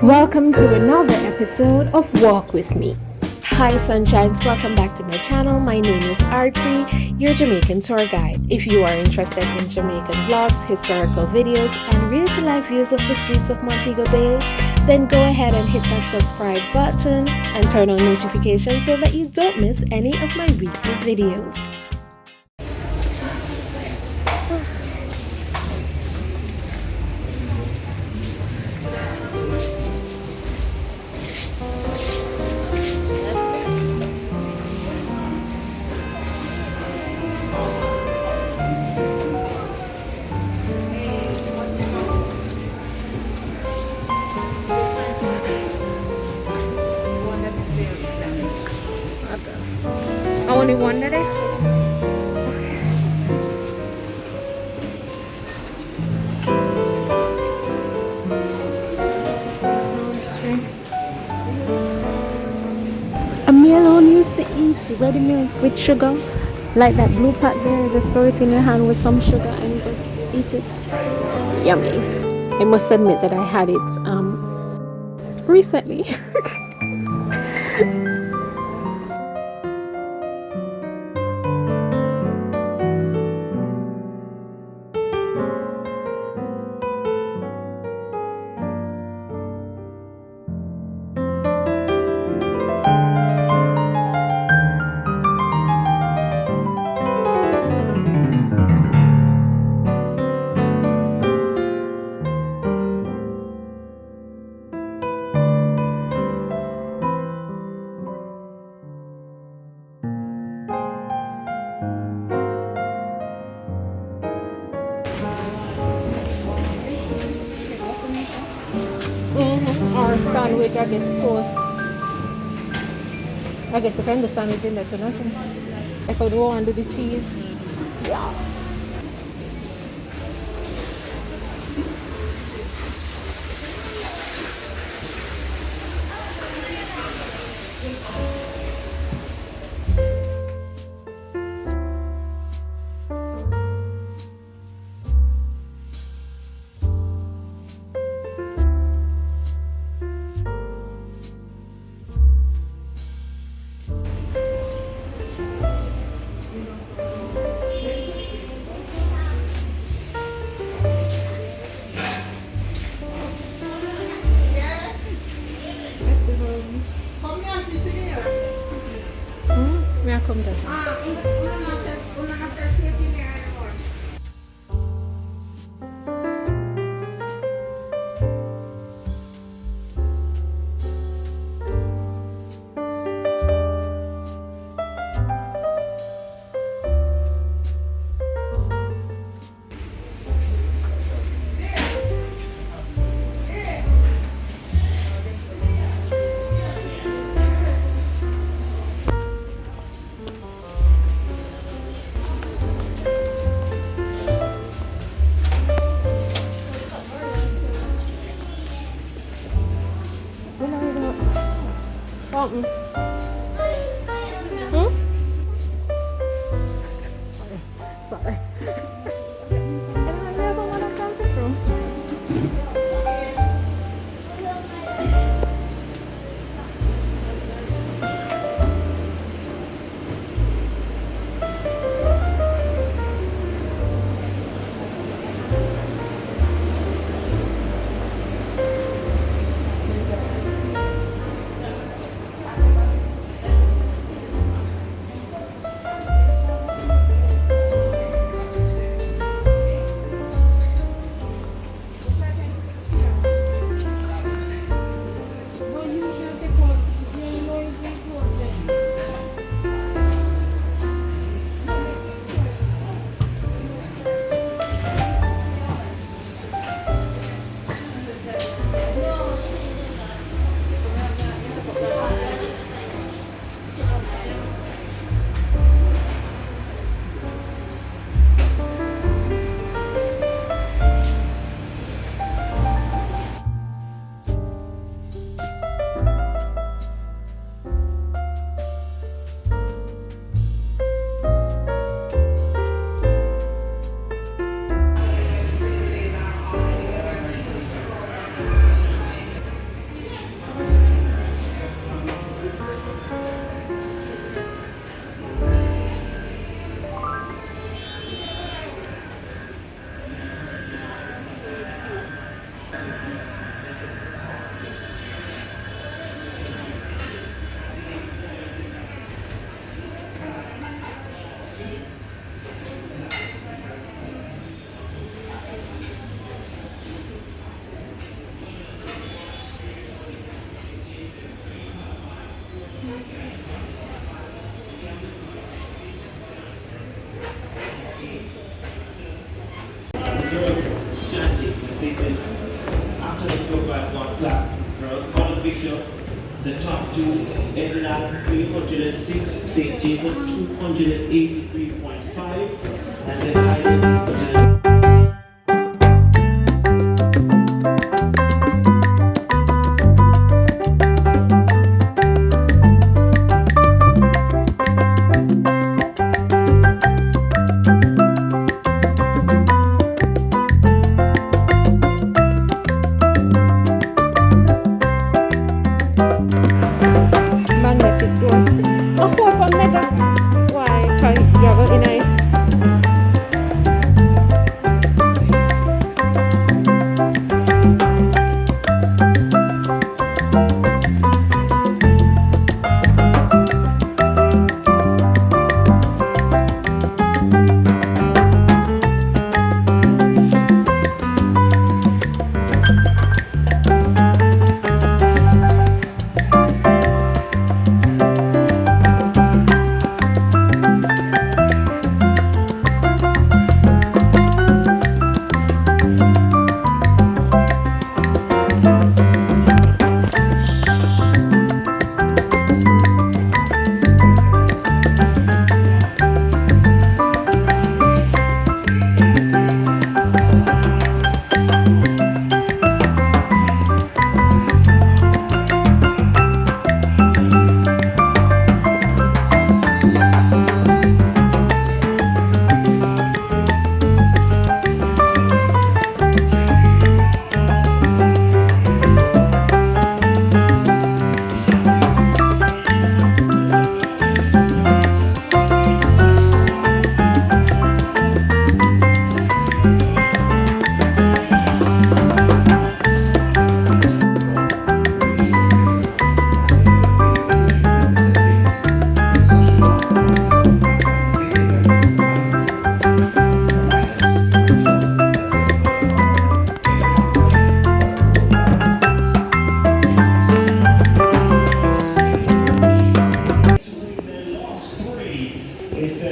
Welcome to another episode of Walk With Me. Hi sunshines, welcome back to my channel. My name is Artsy, your Jamaican tour guide. If you are interested in Jamaican vlogs, historical videos, and real-to-life views of the streets of Montego Bay, then go ahead and hit that subscribe button and turn on notifications so that you don't miss any of my weekly videos. Only one that is? Me alone used to eat ready milk with sugar, like that blue pack there. Just throw it in your hand with some sugar and just eat it. Yummy. I must admit that I had it recently. Or sandwich, I guess toast. I guess I can do sandwich in that too, nothing. I could go and do the cheese. Yeah. Come down. Bishop, the top two, Edland 306, St. Jacob 283.5, and then Highland 200. Magnetic doors. Oh, for mega. Why? You're very nice.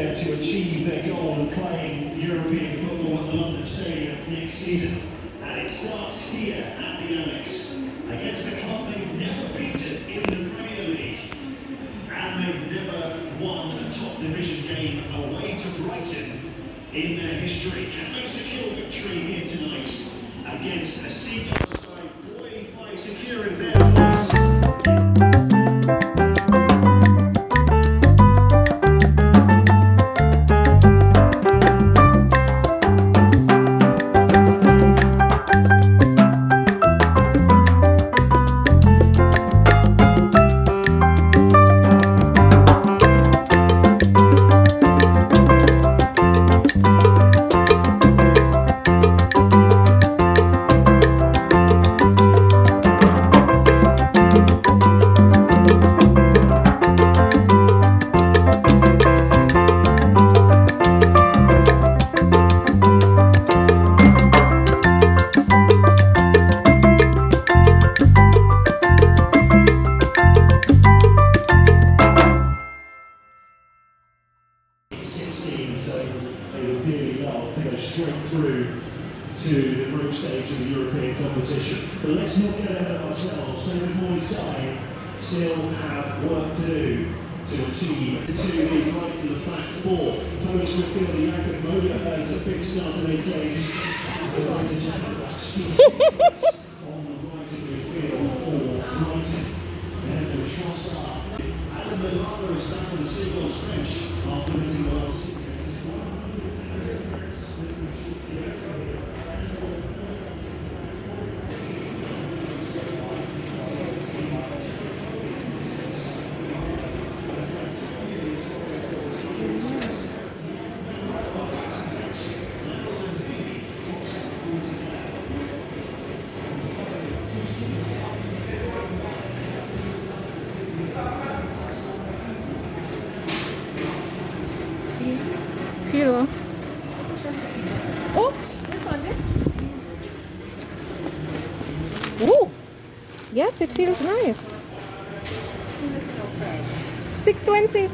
To achieve their goal of playing European football at the London Stadium next season. And it starts here at the Amex against a club they've never beaten in the Premier League. And they've never won a top division game away to Brighton in their history. Can they secure victory here tonight against a Seagulls side buoyed by securing their place? Through to the group stage of the European competition. But let's not get ahead of ourselves. David Moyes' side still have work to do to achieve the right in the back four. Polish midfielder Jakub Moder made a big start in 8 games. The right is on the right of midfield for Brighton. And the Trossard. Adam Lallana is back on the Seagulls bench after missing the last 2 games. Kilo. Oh, this one, this. Oh, yes, it feels nice. 620.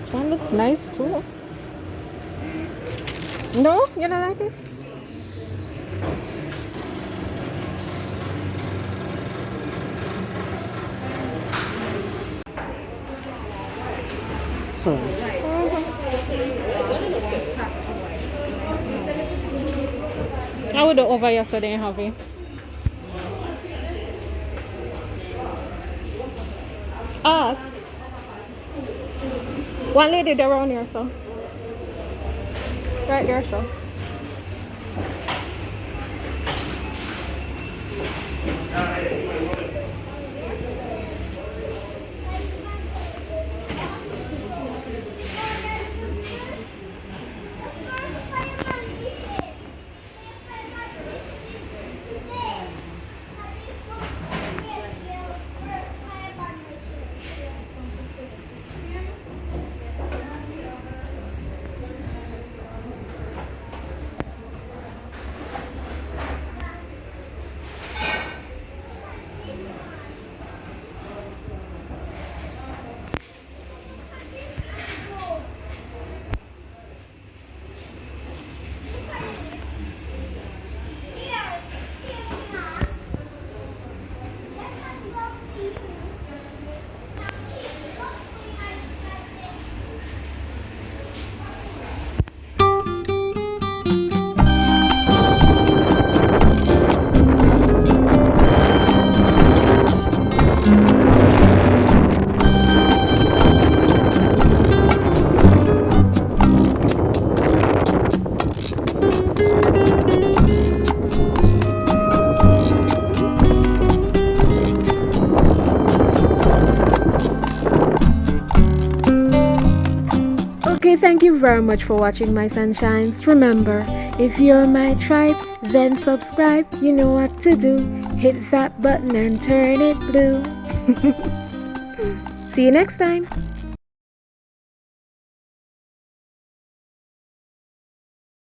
This one looks nice too. No, you don't like it? I would do over yesterday, have it. Ask. One lady around here, so. Right there, so. Okay, thank you very much for watching my sunshines. Remember, if you're my tribe, then subscribe. You know what to do. Hit that button and turn it blue. See you next time.